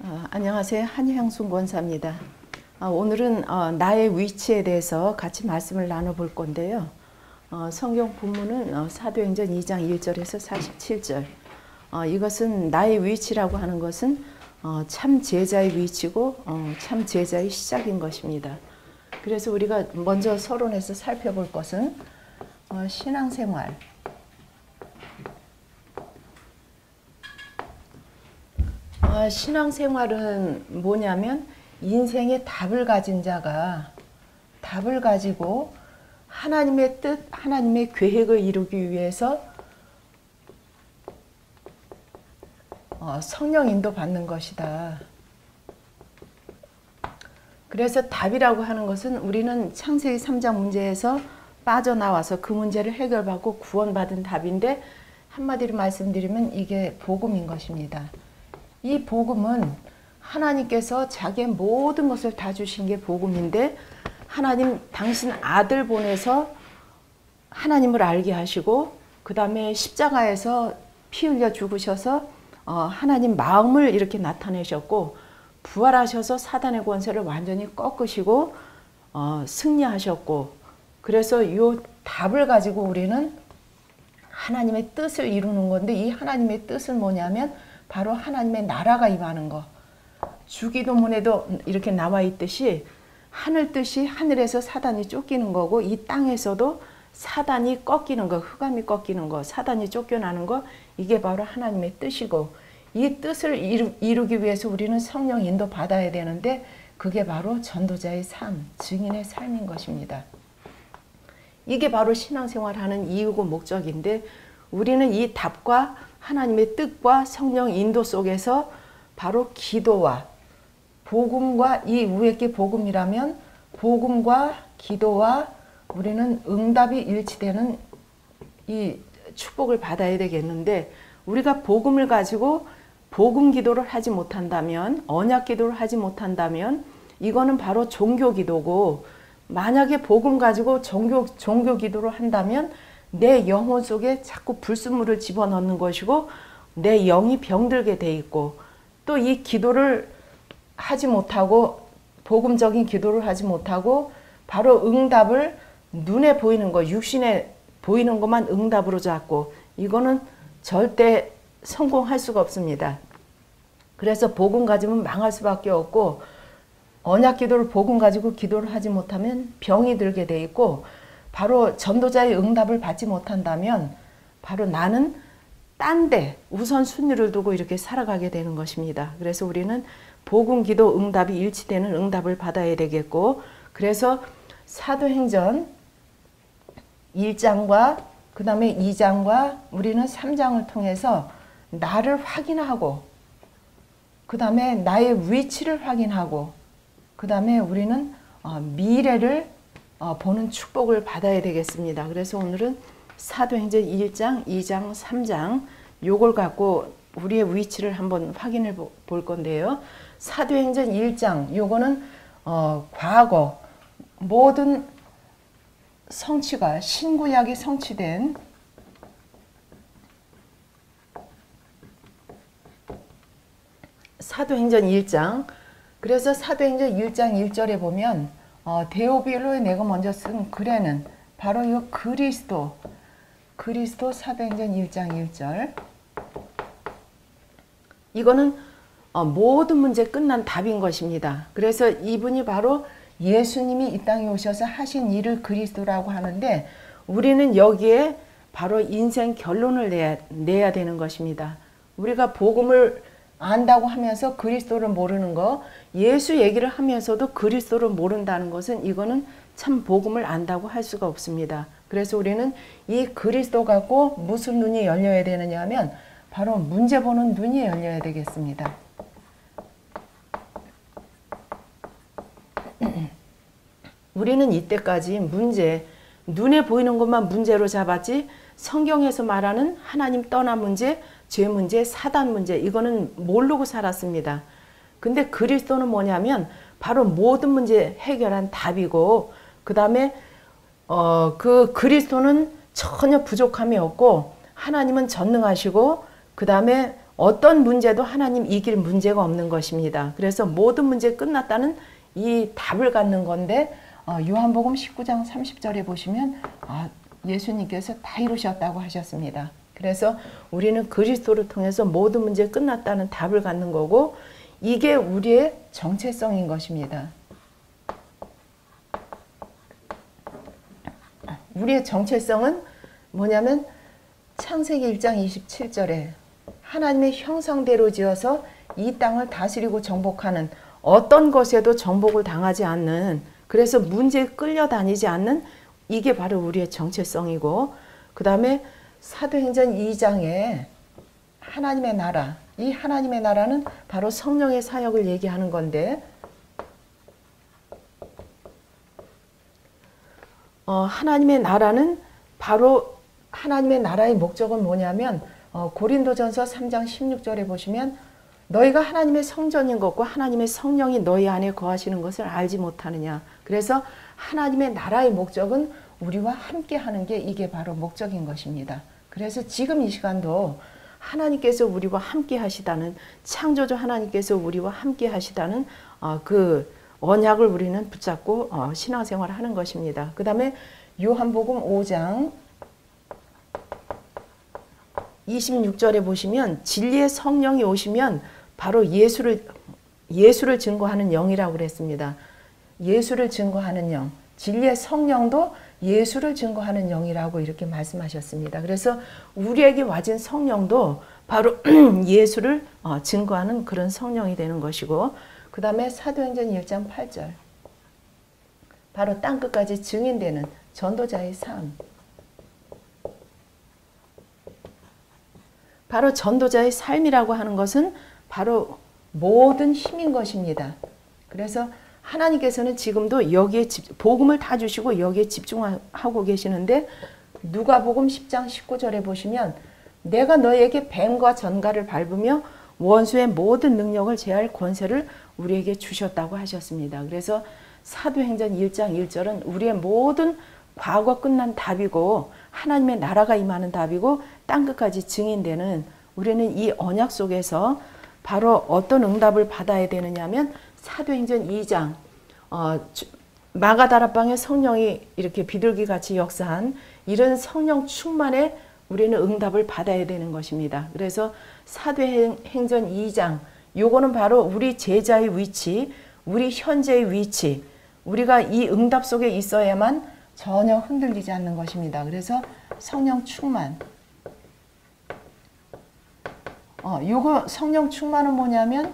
안녕하세요. 한향순 권사입니다. 오늘은 나의 위치에 대해서 같이 말씀을 나눠볼 건데요. 성경 본문은 사도행전 2장 1절에서 47절. 이것은 나의 위치라고 하는 것은 참 제자의 위치고 참 제자의 시작인 것입니다. 그래서 우리가 먼저 서론에서 살펴볼 것은 신앙생활. 신앙생활은 뭐냐면 인생의 답을 가진 자가 답을 가지고 하나님의 뜻, 하나님의 계획을 이루기 위해서 성령 인도 받는 것이다. 그래서 답이라고 하는 것은 우리는 창세기 3장 문제에서 빠져나와서 그 문제를 해결받고 구원받은 답인데, 한마디로 말씀드리면 이게 복음인 것입니다. 이 복음은 하나님께서 자기의 모든 것을 다 주신 게 복음인데, 하나님 당신 아들 보내서 하나님을 알게 하시고 그 다음에 십자가에서 피 흘려 죽으셔서 하나님 마음을 이렇게 나타내셨고, 부활하셔서 사단의 권세를 완전히 꺾으시고 승리하셨고, 그래서 이 답을 가지고 우리는 하나님의 뜻을 이루는 건데, 이 하나님의 뜻은 뭐냐면 바로 하나님의 나라가 임하는 거. 주기도문에도 이렇게 나와 있듯이 하늘 뜻이 하늘에서 사단이 쫓기는 거고, 이 땅에서도 사단이 꺾이는 거, 흑암이 꺾이는 거, 사단이 쫓겨나는 거, 이게 바로 하나님의 뜻이고, 이 뜻을 이루기 위해서 우리는 성령 인도 받아야 되는데, 그게 바로 전도자의 삶, 증인의 삶인 것입니다. 이게 바로 신앙생활하는 이유고 목적인데, 우리는 이 답과 하나님의 뜻과 성령 인도 속에서 바로 기도와 복음과, 이 위에 게 복음이라면 복음과 기도와 우리는 응답이 일치되는 이 축복을 받아야 되겠는데, 우리가 복음을 가지고 복음 기도를 하지 못한다면, 언약 기도를 하지 못한다면 이거는 바로 종교 기도고, 만약에 복음 가지고 종교 기도를 한다면 내 영혼 속에 자꾸 불순물을 집어넣는 것이고 내 영이 병들게 돼 있고, 또 이 기도를 하지 못하고, 복음적인 기도를 하지 못하고 바로 응답을 눈에 보이는 거, 육신에 보이는 것만 응답으로 잡고, 이거는 절대 성공할 수가 없습니다. 그래서 복음 가지면 망할 수밖에 없고, 언약 기도를 복음 가지고 기도를 하지 못하면 병이 들게 돼 있고, 바로 전도자의 응답을 받지 못한다면 바로 나는 딴 데 우선순위를 두고 이렇게 살아가게 되는 것입니다. 그래서 우리는 복음, 기도, 응답이 일치되는 응답을 받아야 되겠고, 그래서 사도행전 1장과 그 다음에 2장과 우리는 3장을 통해서 나를 확인하고, 그 다음에 나의 위치를 확인하고, 그 다음에 우리는 미래를 보는 축복을 받아야 되겠습니다. 그래서 오늘은 사도행전 1장, 2장, 3장 요걸 갖고 우리의 위치를 한번 확인해 볼 건데요. 사도행전 1장 요거는 과거 모든 성취가, 신구약이 성취된 사도행전 1장. 그래서 사도행전 1장 1절에 보면 데오빌로에 내가 먼저 쓴 글에는 바로 이 그리스도 사도행전 1장 1절. 이거는 모든 문제 끝난 답인 것입니다. 그래서 이분이 바로 예수님이 이 땅에 오셔서 하신 일을 그리스도라고 하는데, 우리는 여기에 바로 인생 결론을 내야 되는 것입니다. 우리가 복음을 안다고 하면서 그리스도를 모르는 거, 예수 얘기를 하면서도 그리스도를 모른다는 것은 이거는 참 복음을 안다고 할 수가 없습니다. 그래서 우리는 이 그리스도 갖고 무슨 눈이 열려야 되느냐 하면 바로 문제 보는 눈이 열려야 되겠습니다. 우리는 이때까지 문제, 눈에 보이는 것만 문제로 잡았지, 성경에서 말하는 하나님 떠난 문제, 죄 문제, 사단 문제, 이거는 모르고 살았습니다. 근데 그리스도는 뭐냐면 바로 모든 문제 해결한 답이고, 그 다음에 그 그리스도는 전혀 부족함이 없고, 하나님은 전능하시고, 그 다음에 어떤 문제도 하나님 이길 문제가 없는 것입니다. 그래서 모든 문제 끝났다는 이 답을 갖는 건데 요한복음 19장 30절에 보시면 예수님께서 다 이루셨다고 하셨습니다. 그래서 우리는 그리스도를 통해서 모든 문제 끝났다는 답을 갖는 거고 이게 우리의 정체성인 것입니다. 우리의 정체성은 뭐냐면 창세기 1장 27절에 하나님의 형상대로 지어서 이 땅을 다스리고 정복하는 어떤 것에도 정복을 당하지 않는 그래서 문제에 끌려다니지 않는 이게 바로 우리의 정체성이고 그 다음에 사도행전 2장에 하나님의 나라 이 하나님의 나라는 바로 성령의 사역을 얘기하는 건데 하나님의 나라는 바로 하나님의 나라의 목적은 뭐냐면 고린도전서 3장 16절에 보시면 너희가 하나님의 성전인 것과 하나님의 성령이 너희 안에 거하시는 것을 알지 못하느냐. 그래서 하나님의 나라의 목적은 우리와 함께 하는 게 이게 바로 목적인 것입니다. 그래서 지금 이 시간도 하나님께서 우리와 함께 하시다는 창조주 하나님께서 우리와 함께 하시다는 그 언약을 우리는 붙잡고 신앙생활을 하는 것입니다. 그 다음에 요한복음 5장 26절에 보시면 진리의 성령이 오시면 바로 예수를 증거하는 영이라고 그랬습니다. 예수를 증거하는 영, 진리의 성령도 예수를 증거하는 영이라고 이렇게 말씀하셨습니다. 그래서 우리에게 와진 성령도 바로 예수를 증거하는 그런 성령이 되는 것이고 그 다음에 사도행전 1장 8절 바로 땅끝까지 증인되는 전도자의 삶 바로 전도자의 삶이라고 하는 것은 바로 모든 힘인 것입니다. 그래서 하나님께서는 지금도 여기에 복음을 다 주시고 여기에 집중하고 계시는데 누가복음 10장 19절에 보시면 내가 너에게 뱀과 전갈을 밟으며 원수의 모든 능력을 제할 권세를 우리에게 주셨다고 하셨습니다. 그래서 사도행전 1장 1절은 우리의 모든 과거 끝난 답이고 하나님의 나라가 임하는 답이고 땅끝까지 증인되는 우리는 이 언약 속에서 바로 어떤 응답을 받아야 되느냐 하면 사도행전 2장 마가다락방에 성령이 이렇게 비둘기같이 역사한 이런 성령 충만에 우리는 응답을 받아야 되는 것입니다. 그래서 사도행전 2장 요거는 바로 우리 제자의 위치, 우리 현재의 위치 우리가 이 응답 속에 있어야만 전혀 흔들리지 않는 것입니다. 그래서 성령 충만 요거 성령 충만은 뭐냐면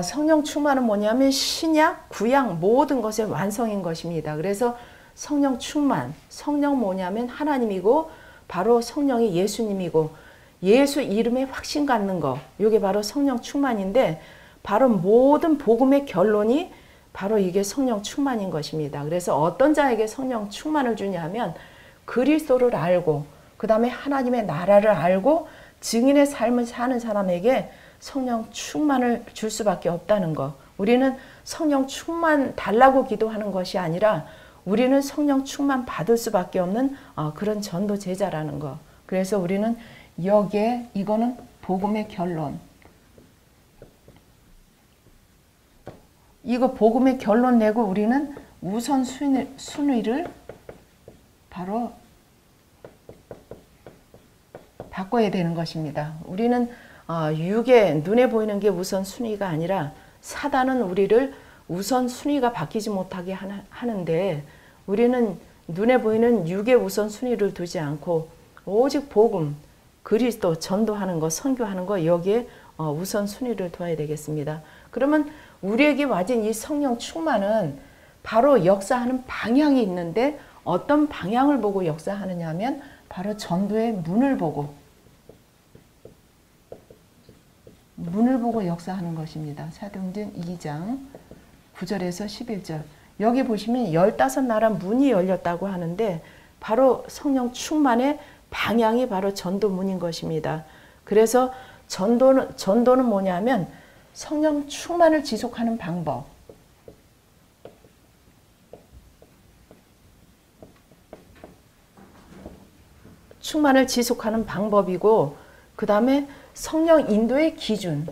성령 충만은 뭐냐면 신약, 구약 모든 것의 완성인 것입니다. 그래서 성령 충만, 성령 뭐냐면 하나님이고 바로 성령이 예수님이고 예수 이름에 확신 갖는 거 이게 바로 성령 충만인데 바로 모든 복음의 결론이 바로 이게 성령 충만인 것입니다. 그래서 어떤 자에게 성령 충만을 주냐 하면 그리스도를 알고 그 다음에 하나님의 나라를 알고 증인의 삶을 사는 사람에게 성령 충만을 줄 수밖에 없다는 거. 우리는 성령 충만 달라고 기도하는 것이 아니라 우리는 성령 충만 받을 수밖에 없는 그런 전도 제자라는 거. 그래서 우리는 여기에 이거는 복음의 결론. 이거 복음의 결론 내고 우리는 우선 순위를 바로 바꿔야 되는 것입니다. 우리는 육의 눈에 보이는 게 우선 순위가 아니라 사단은 우리를 우선 순위가 바뀌지 못하게 하는데 우리는 눈에 보이는 육의 우선 순위를 두지 않고 오직 복음, 그리스도 전도하는 것, 선교하는 것 여기에 우선 순위를 둬야 되겠습니다. 그러면 우리에게 와진 이 성령 충만은 바로 역사하는 방향이 있는데 어떤 방향을 보고 역사하느냐 하면 바로 전도의 문을 보고 역사하는 것입니다. 사도행전 2장 9절에서 11절 여기 보시면 15나라 문이 열렸다고 하는데 바로 성령 충만의 방향이 바로 전도문인 것입니다. 그래서 전도는 뭐냐면 성령 충만을 지속하는 방법. 충만을 지속하는 방법이고, 그 다음에 성령 인도의 기준.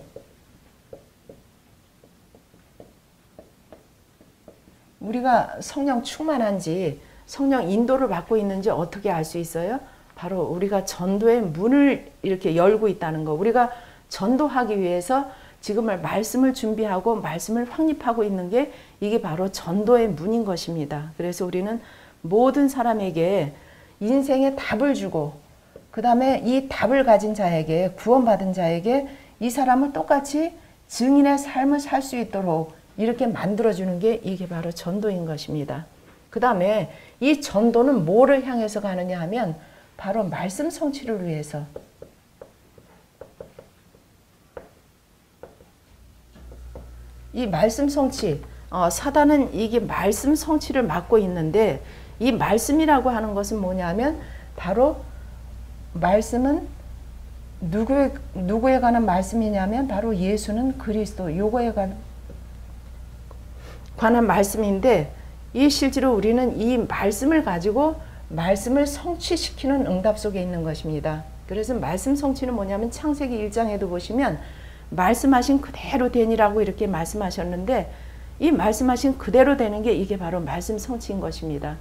우리가 성령 충만한지, 성령 인도를 받고 있는지 어떻게 알 수 있어요? 바로 우리가 전도의 문을 이렇게 열고 있다는 거. 우리가 전도하기 위해서 지금 말씀을 준비하고 말씀을 확립하고 있는 게 이게 바로 전도의 문인 것입니다. 그래서 우리는 모든 사람에게 인생의 답을 주고, 그 다음에 이 답을 가진 자에게, 구원받은 자에게 이 사람을 똑같이 증인의 삶을 살 수 있도록 이렇게 만들어주는 게 이게 바로 전도인 것입니다. 그 다음에 이 전도는 뭐를 향해서 가느냐 하면 바로 말씀 성취를 위해서. 이 말씀 성취, 사단은 이게 말씀 성취를 맡고 있는데, 이 말씀이라고 하는 것은 뭐냐면 바로 말씀은 누구에 관한 말씀이냐면 바로 예수는 그리스도, 요거에 관한 말씀인데, 이 실제로 우리는 이 말씀을 가지고 말씀을 성취시키는 응답 속에 있는 것입니다. 그래서 말씀 성취는 뭐냐면 창세기 1장에도 보시면 말씀하신 그대로 되니라고 이렇게 말씀하셨는데, 이 말씀하신 그대로 되는 게 이게 바로 말씀 성취인 것입니다.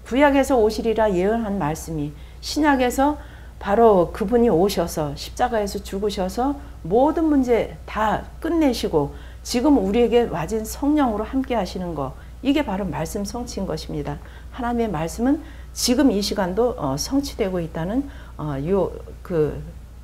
구약에서 오시리라 예언한 말씀이 신약에서 바로 그분이 오셔서 십자가에서 죽으셔서 모든 문제 다 끝내시고 지금 우리에게 와진 성령으로 함께 하시는 거, 이게 바로 말씀 성취인 것입니다. 하나님의 말씀은 지금 이 시간도 성취되고 있다는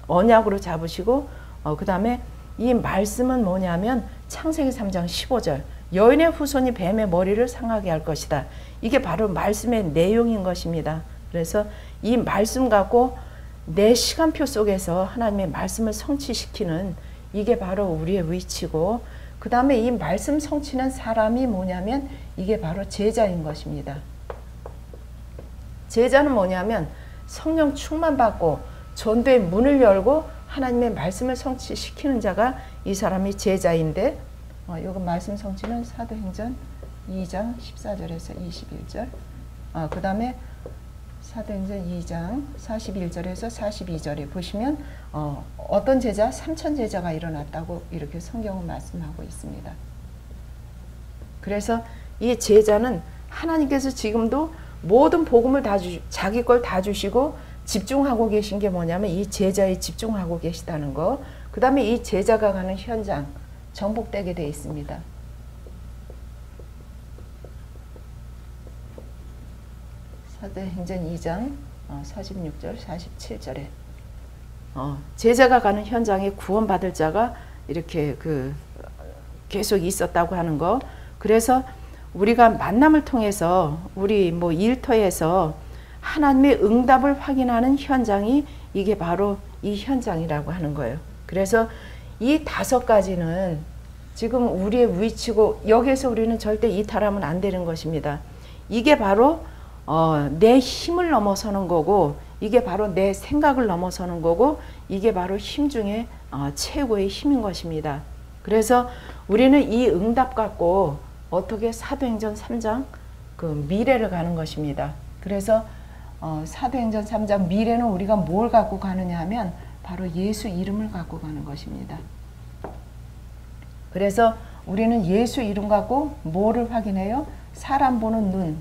언약으로 잡으시고, 그 다음에 이 말씀은 뭐냐면 창세기 3장 15절 여인의 후손이 뱀의 머리를 상하게 할 것이다. 이게 바로 말씀의 내용인 것입니다. 그래서 이 말씀 갖고 내 시간표 속에서 하나님의 말씀을 성취시키는 이게 바로 우리의 위치고, 그 다음에 이 말씀 성취는 사람이 뭐냐면 이게 바로 제자인 것입니다. 제자는 뭐냐면 성령 충만 받고 전도의 문을 열고 하나님의 말씀을 성취시키는 자가 이 사람이 제자인데, 요거 말씀 성취는 사도행전 2장 14절에서 21절, 그 다음에 사도행전 2장 41절에서 42절에 보시면 어떤 제자? 3천 제자가 일어났다고 이렇게 성경은 말씀하고 있습니다. 그래서 이 제자는 하나님께서 지금도 모든 복음을 다 자기 걸 다 주시고 집중하고 계신 게 뭐냐면 이 제자에 집중하고 계시다는 거. 그 다음에 이 제자가 가는 현장 정복되게 되어 있습니다. 사도행전 2장 46절 47절에 제자가 가는 현장에 구원받을 자가 이렇게 계속 있었다고 하는 거. 그래서 우리가 만남을 통해서 우리 일터에서 하나님의 응답을 확인하는 현장이 이게 바로 이 현장이라고 하는 거예요. 그래서 이 5가지는 지금 우리의 위치고, 여기에서 우리는 절대 이탈하면 안 되는 것입니다. 이게 바로 내 힘을 넘어서는 거고, 이게 바로 내 생각을 넘어서는 거고, 이게 바로 힘 중에 최고의 힘인 것입니다. 그래서 우리는 이 응답 갖고 어떻게 사도행전 3장 미래를 가는 것입니다. 그래서 사도행전 3장 미래는 우리가 뭘 갖고 가느냐 하면 바로 예수 이름을 갖고 가는 것입니다. 그래서 우리는 예수 이름 갖고 뭐를 확인해요? 사람 보는 눈.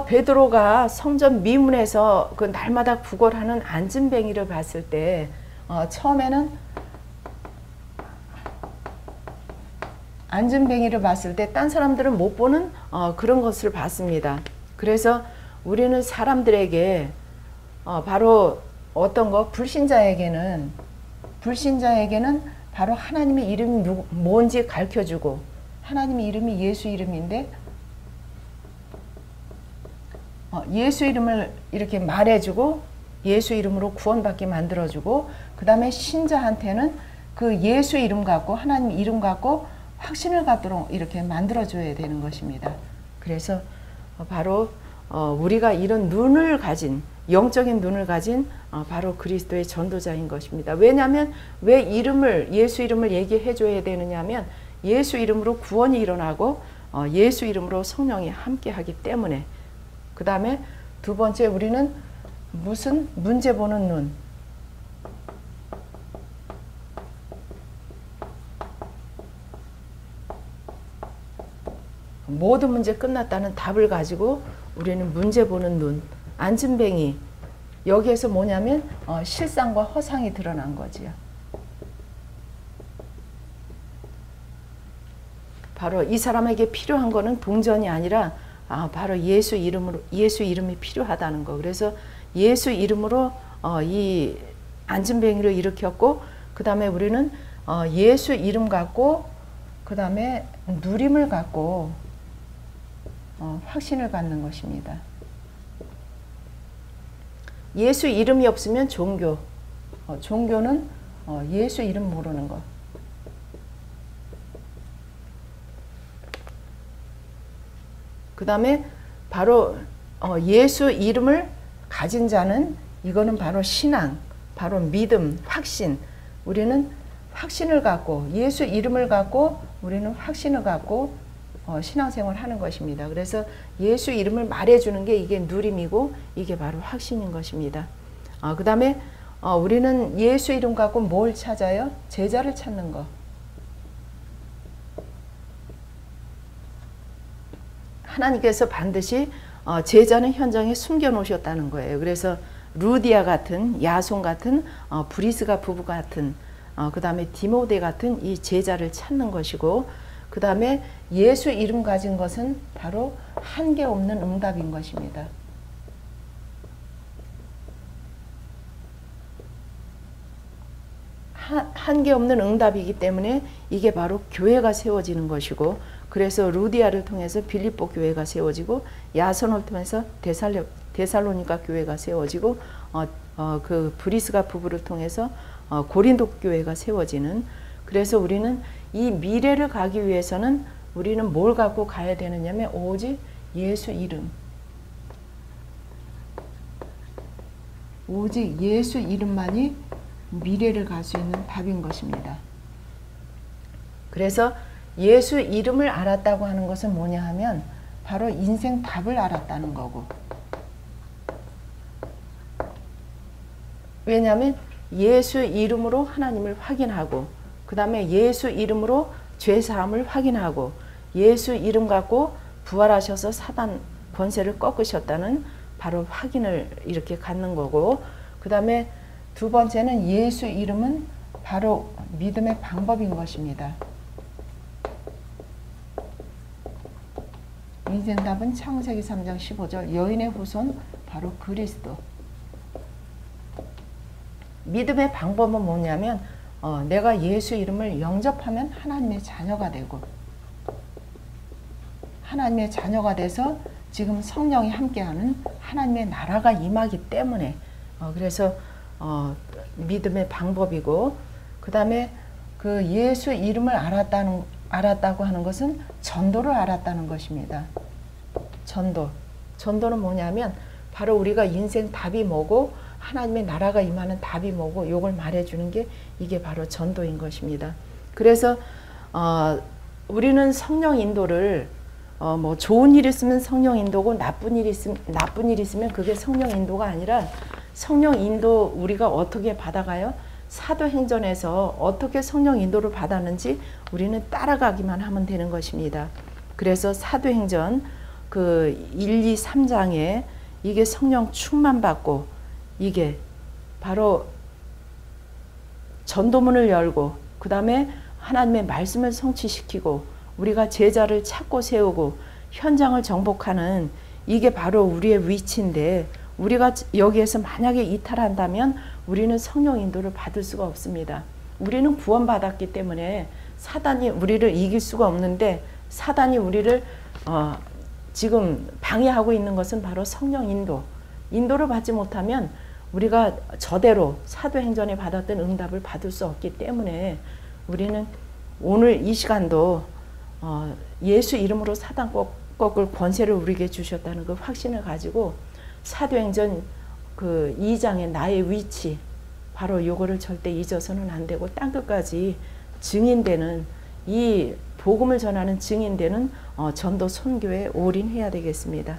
베드로가 성전 미문에서 그 날마다 구걸하는 안진뱅이를 봤을 때 처음에는 안진뱅이를 봤을 때 딴 사람들은 못 보는 그런 것을 봤습니다. 그래서 우리는 사람들에게 바로 어떤 거, 불신자에게는 바로 하나님의 이름이 뭔지 가르쳐주고, 하나님의 이름이 예수 이름인데 예수 이름을 이렇게 말해주고 예수 이름으로 구원받게 만들어주고, 그 다음에 신자한테는 그 예수 이름 갖고 하나님 이름 갖고 확신을 갖도록 이렇게 만들어줘야 되는 것입니다. 그래서 바로 우리가 이런 눈을 가진, 영적인 눈을 가진 바로 그리스도의 전도자인 것입니다. 왜냐하면 왜 예수 이름을 얘기해 줘야 되느냐 하면 예수 이름으로 구원이 일어나고 예수 이름으로 성령이 함께하기 때문에. 그 다음에 두 번째, 우리는 무슨 문제 보는 눈. 모든 문제 끝났다는 답을 가지고 우리는 문제 보는 눈. 안진뱅이. 여기에서 뭐냐면 실상과 허상이 드러난 거지요. 바로 이 사람에게 필요한 거는 동전이 아니라 바로 예수 이름이 필요하다는 거. 그래서 예수 이름으로 이 안진뱅이를 일으켰고, 그 다음에 우리는 예수 이름 갖고, 그 다음에 누림을 갖고 확신을 갖는 것입니다. 예수 이름이 없으면 종교는 예수 이름 모르는 것. 그 다음에 바로 예수 이름을 가진 자는, 이거는 바로 신앙, 바로 믿음, 확신. 우리는 확신을 갖고, 예수 이름을 갖고 우리는 확신을 갖고 신앙생활 하는 것입니다. 그래서 예수 이름을 말해주는 게 이게 누림이고, 이게 바로 확신인 것입니다. 그 다음에 우리는 예수 이름 갖고 뭘 찾아요? 제자를 찾는 거. 하나님께서 반드시 제자는 현장에 숨겨 놓으셨다는 거예요. 그래서 루디아 같은, 야손 같은, 브리스가 부부 같은, 그 다음에 디모데 같은 이 제자를 찾는 것이고, 그 다음에 예수 이름 가진 것은 바로 한계 없는 응답인 것입니다. 한계 없는 응답이기 때문에 이게 바로 교회가 세워지는 것이고, 그래서 루디아를 통해서 빌립보 교회가 세워지고, 야손을 통해서 데살로니가 교회가 세워지고, 그 브리스가 부부를 통해서 고린도 교회가 세워지는. 그래서 우리는 이 미래를 가기 위해서는 우리는 뭘 갖고 가야 되느냐면 오직 예수 이름. 오직 예수 이름만이 미래를 갈 수 있는 답인 것입니다. 그래서 예수 이름을 알았다고 하는 것은 뭐냐 하면 바로 인생 답을 알았다는 거고. 왜냐하면 예수 이름으로 하나님을 확인하고, 그 다음에 예수 이름으로 죄사함을 확인하고, 예수 이름 갖고 부활하셔서 사단 권세를 꺾으셨다는 바로 확인을 이렇게 갖는 거고, 그 다음에 두 번째는 예수 이름은 바로 믿음의 방법인 것입니다. 인생답은 창세기 3장 15절 여인의 후손 바로 그리스도. 믿음의 방법은 뭐냐면 내가 예수 이름을 영접하면 하나님의 자녀가 되고, 하나님의 자녀가 돼서 지금 성령이 함께하는 하나님의 나라가 임하기 때문에, 그래서 믿음의 방법이고, 그 다음에 그 예수 이름을 알았다고 하는 것은 전도를 알았다는 것입니다. 전도는 뭐냐면 바로 우리가 인생 답이 뭐고 하나님의 나라가 임하는 답이 뭐고 요걸 말해주는 게 이게 바로 전도인 것입니다. 그래서 우리는 성령 인도를 뭐 좋은 일 있으면 성령 인도고 나쁜 일 있으면 그게 성령 인도가 아니라, 성령 인도 우리가 어떻게 받아가요? 사도행전에서 어떻게 성령 인도를 받았는지 우리는 따라가기만 하면 되는 것입니다. 그래서 사도행전 그 1, 2, 3장에 이게 성령 충만 받고, 이게 바로 전도문을 열고, 그 다음에 하나님의 말씀을 성취시키고, 우리가 제자를 찾고 세우고 현장을 정복하는, 이게 바로 우리의 위치인데, 우리가 여기에서 만약에 이탈한다면 우리는 성령 인도를 받을 수가 없습니다. 우리는 구원받았기 때문에 사단이 우리를 이길 수가 없는데, 사단이 우리를 지금 방해하고 있는 것은 바로 성령 인도를 받지 못하면 우리가 저대로 사도행전에 받았던 응답을 받을 수 없기 때문에, 우리는 오늘 이 시간도 예수 이름으로 사단 꺾을 권세를 우리에게 주셨다는 그 확신을 가지고 사도행전 그 2장의 나의 위치, 바로 요거를 절대 잊어서는 안 되고 땅끝까지 증인되는 이 복음을 전하는 증인되는 전도 선교에 올인해야 되겠습니다.